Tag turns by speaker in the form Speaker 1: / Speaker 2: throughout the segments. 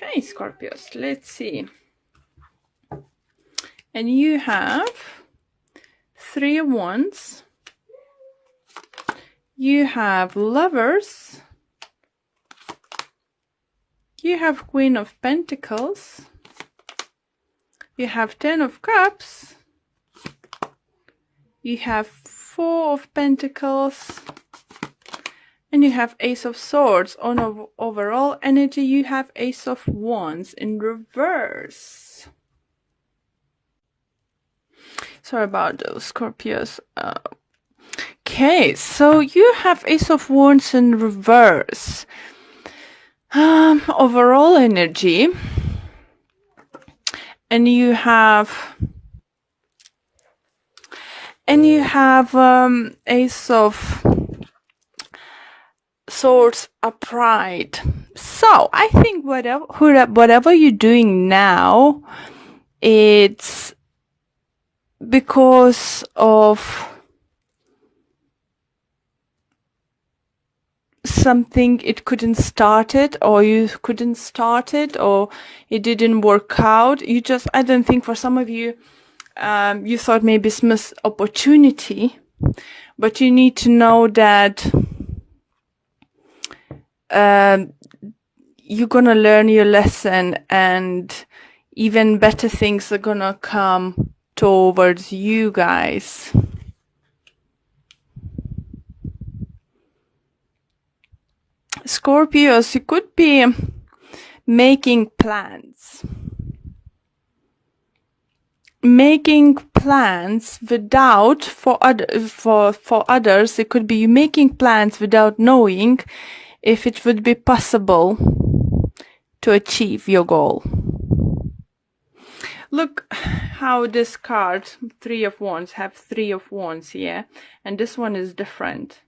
Speaker 1: Okay, Scorpios, let's see. And you have 3 of Wands. You have Lovers. You have Queen of Pentacles. You have 10 of Cups. You have 4 of Pentacles. And you have Ace of Swords. On overall energy, you have Ace of Wands in reverse. Sorry about those, Scorpios. Okay, so you have Ace of Wands in reverse. Overall energy. And you have Ace of Swords upright. So I think whatever you're doing now, it's because of something it couldn't start it, or you couldn't start it, or it didn't work out. I don't think for some of you, you thought maybe it's missed opportunity, but you need to know that you're gonna learn your lesson, and even better things are gonna come towards you guys. Scorpios, you could be making plans. Without, for others, it could be you making plans without knowing if it would be possible to achieve your goal. Look how this card, 3 of Wands, have 3 of Wands here, and this one is different.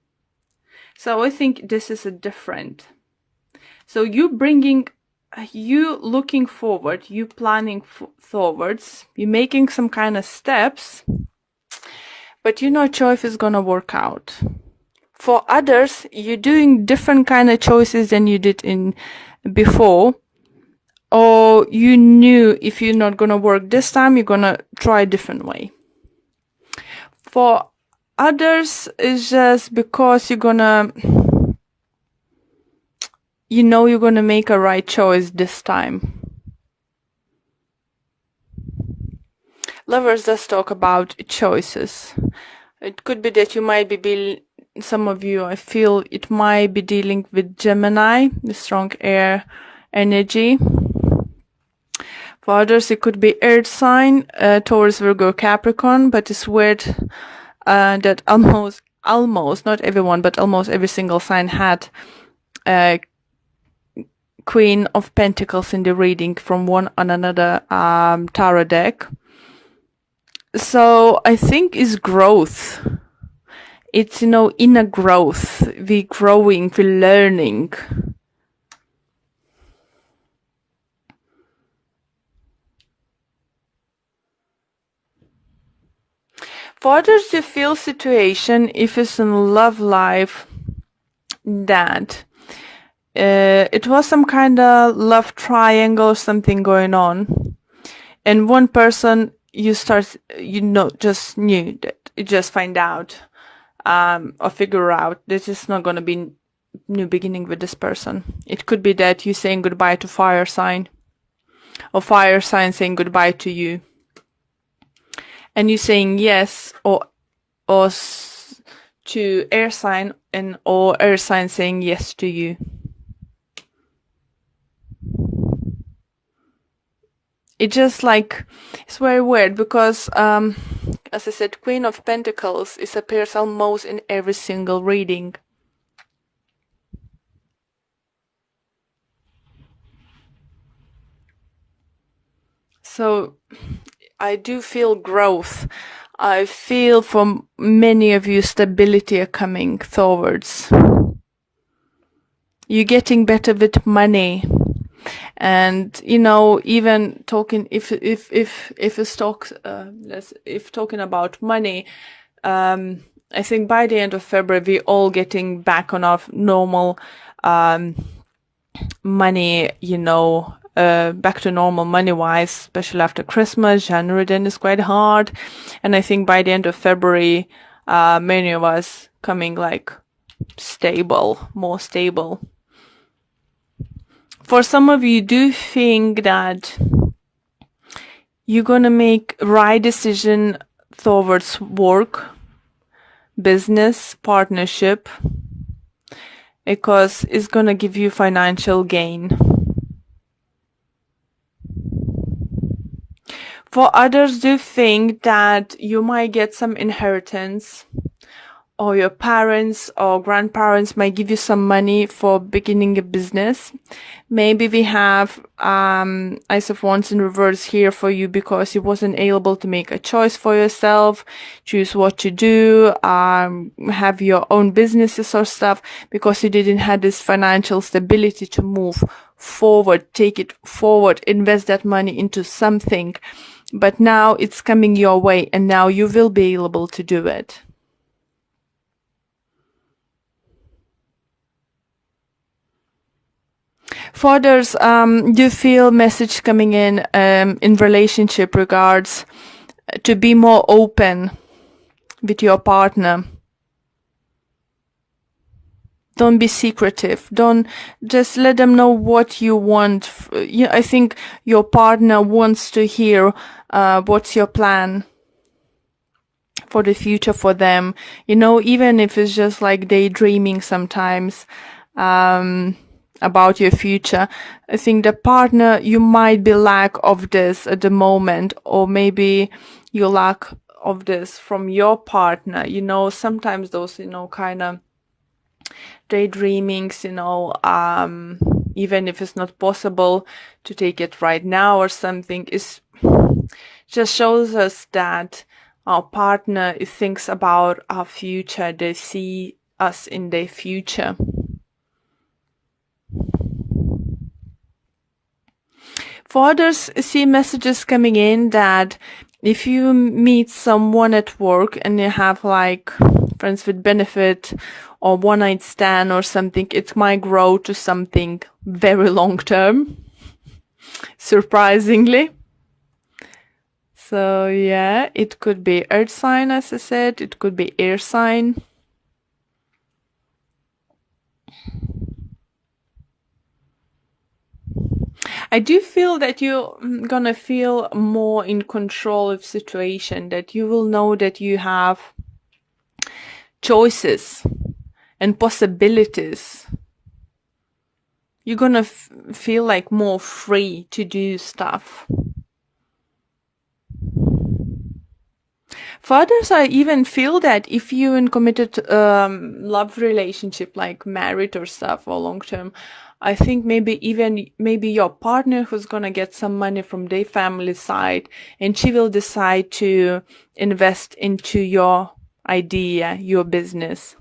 Speaker 1: So I think this is a different. So you looking forward, you planning forwards, you making some kind of steps, but you're not sure if it's gonna work out. For others, you're doing different kind of choices than you did in before, or you knew if you're not gonna work this time, you're gonna try a different way. For others, it's just because you're gonna make a right choice this time. Lovers does talk about choices. It could be that you might be some of you, I feel it might be dealing with Gemini, the strong air energy. For others, it could be earth sign, Taurus, Virgo, Capricorn, but it's weird that almost, not everyone, but almost every single sign had Queen of Pentacles in the reading from one on another tarot deck. So I think it's growth. It's, inner growth. We're growing, we're learning. For others, you feel situation, if it's in love life, that it was some kind of love triangle, something going on, and one person just knew that, you just find out or figure out that it's not going to be new beginning with this person. It could be that you're saying goodbye to fire sign, or fire sign saying goodbye to you, and you're saying yes or to air sign, or air sign saying yes to you. It's just it's very weird because, as I said, Queen of Pentacles appears almost in every single reading. So I do feel growth. I feel from many of you stability are coming towards. You're getting better with money. And even talking if talking about money, I think by the end of February we're all getting back on our normal money, back to normal money-wise, especially after Christmas. January then is quite hard. And I think by the end of February, many of us coming like more stable. For some of you, do think that you're going to make right decision towards work, business, partnership, because it's going to give you financial gain. For others, do think that you might get some inheritance, or your parents or grandparents might give you some money for beginning a business. Maybe we have Ice of Wands in reverse here for you because you wasn't able to make a choice for yourself, choose what to do, have your own businesses or stuff, because you didn't have this financial stability to move forward, take it forward, invest that money into something. But now it's coming your way, and now you will be able to do it. For others, you feel message coming in relationship regards to be more open with your partner. Don't be secretive. Don't just let them know what you want. I think your partner wants to hear what's your plan for the future for them. Even if it's just like daydreaming sometimes. About your future. I think the partner, you might be lack of this at the moment, or maybe you lack of this from your partner. Sometimes those, kind of daydreamings, even if it's not possible to take it right now or something, is just shows us that our partner thinks about our future. They see us in their future. For others, see messages coming in that if you meet someone at work and you have like friends with benefit or one night stand or something, it might grow to something very long term, surprisingly. So yeah, it could be earth sign, as I said, it could be air sign. I do feel that you're gonna feel more in control of situation, that you will know that you have choices and possibilities. You're gonna feel like more free to do stuff. For others, I even feel that if you're in committed love relationship, like married or stuff, or long term, I think maybe your partner who's gonna get some money from their family side, and she will decide to invest into your idea, your business.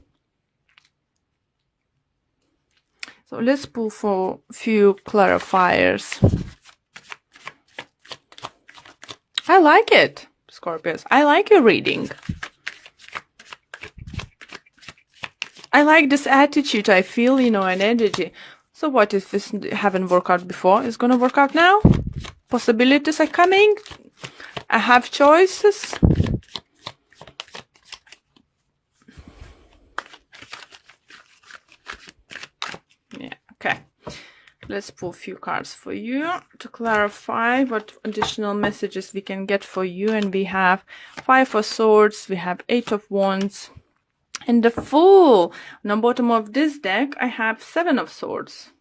Speaker 1: So let's pull for a few clarifiers. I like it, Scorpios. I like your reading. I like this attitude. I feel, an energy. So what if this haven't worked out before? It's gonna work out now? Possibilities are coming. I have choices. Yeah, okay. Let's pull a few cards for you to clarify what additional messages we can get for you. And we have 5 of Swords, we have 8 of Wands, and the Fool. On the bottom of this deck, I have 7 of Swords.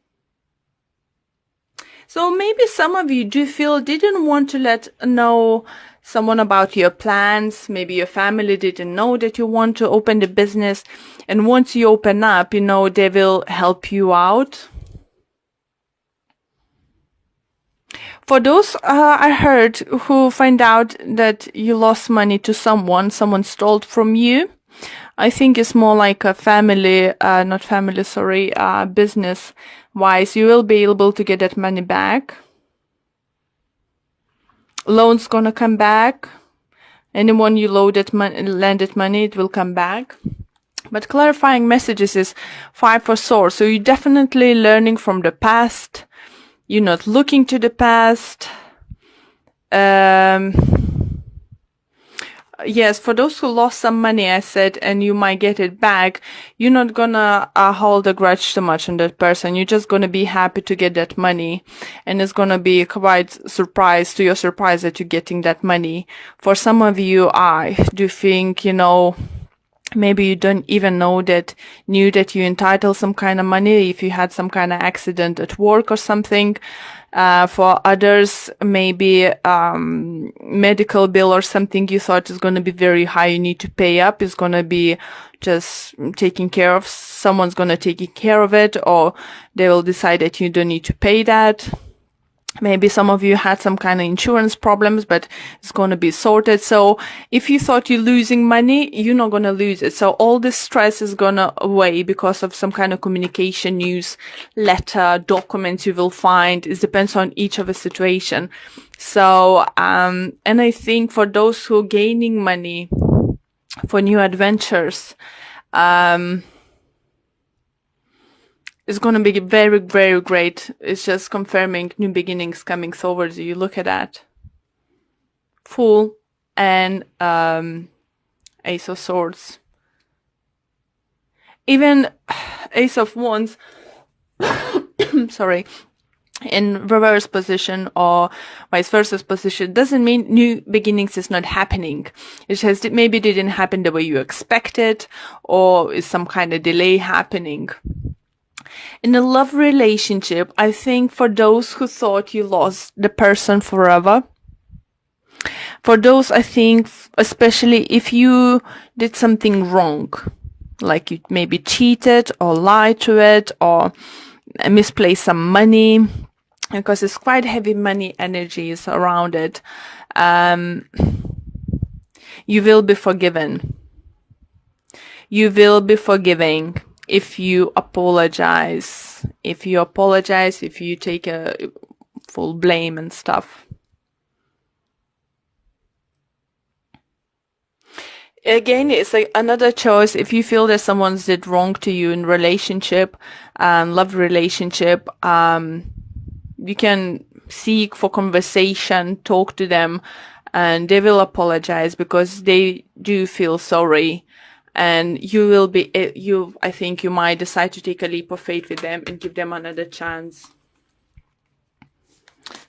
Speaker 1: So maybe some of you do feel didn't want to let know someone about your plans. Maybe your family didn't know that you want to open the business. And once you open up, they will help you out. For those I heard who find out that you lost money to someone stole from you, I think it's more like a business wise. You will be able to get that money back. Loan's gonna come back. Anyone you lended money, it will come back. But clarifying messages is 5 of Swords. So you're definitely learning from the past. You're not looking to the past. Yes, for those who lost some money, I said, and you might get it back, you're not gonna hold a grudge too much on that person. You're just gonna be happy to get that money. And it's gonna be quite surprise to your surprise that you're getting that money. For some of you, I do think, maybe you don't even knew that you entitled some kind of money if you had some kind of accident at work or something. For others, maybe medical bill or something you thought is going to be very high, you need to pay up, is going to be just taken care of. Someone's going to take care of it, or they will decide that you don't need to pay that. Maybe some of you had some kind of insurance problems, but it's going to be sorted. So if you thought you're losing money, you're not going to lose it. So all this stress is going to away because of some kind of communication, news, letter, documents you will find. It depends on each of a situation. So, and I think for those who are gaining money for new adventures, it's going to be very, very great. It's just confirming new beginnings coming towards you. Look at that. Fool and Ace of Swords. Even Ace of Wands, sorry, in reverse position or vice versa position doesn't mean new beginnings is not happening. It just maybe didn't happen the way you expected, or is some kind of delay happening. In a love relationship, I think for those who thought you lost the person forever, for those, I think, especially if you did something wrong, like you maybe cheated or lied to it or misplaced some money, because it's quite heavy money energies around it, you will be forgiven. You will be forgiving. If you apologize, if you take a full blame and stuff. Again, it's like another choice. If you feel that someone's did wrong to you in relationship, love relationship, you can seek for conversation, talk to them, and they will apologize because they do feel sorry. And you will be, I think you might decide to take a leap of faith with them and give them another chance.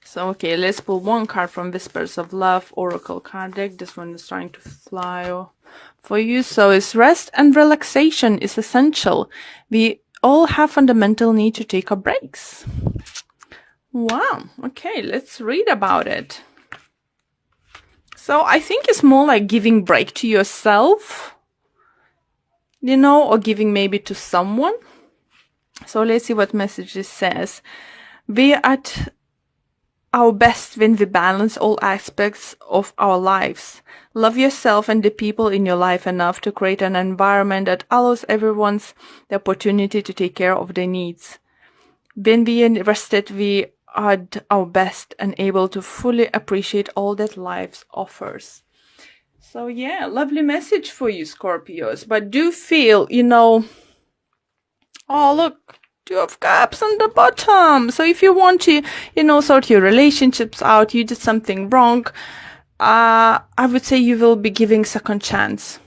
Speaker 1: So, okay, let's pull one card from Whispers of Love Oracle card deck. This one is trying to fly for you. So it's rest and relaxation is essential. We all have fundamental need to take our breaks. Wow. Okay, let's read about it. So I think it's more like giving break to yourself, or giving maybe to someone. So let's see what message this says. We are at our best when we balance all aspects of our lives. Love yourself and the people in your life enough to create an environment that allows everyone the opportunity to take care of their needs. When we are rested, we are at our best and able to fully appreciate all that life offers. So yeah, lovely message for you, Scorpios. But do feel, oh look, 2 of Cups on the bottom. So if you want to, sort your relationships out, you did something wrong, I would say you will be giving second chance.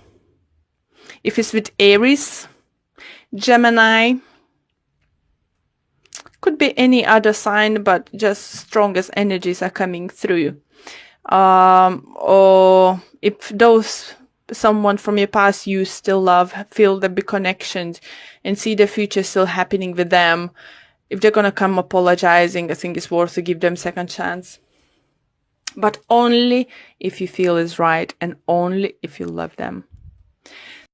Speaker 1: If it's with Aries, Gemini, could be any other sign, but just strongest energies are coming through. Or if someone from your past you still love, feel the big connections and see the future still happening with them, if they're gonna come apologizing, I think it's worth to give them second chance. But only if you feel is right and only if you love them.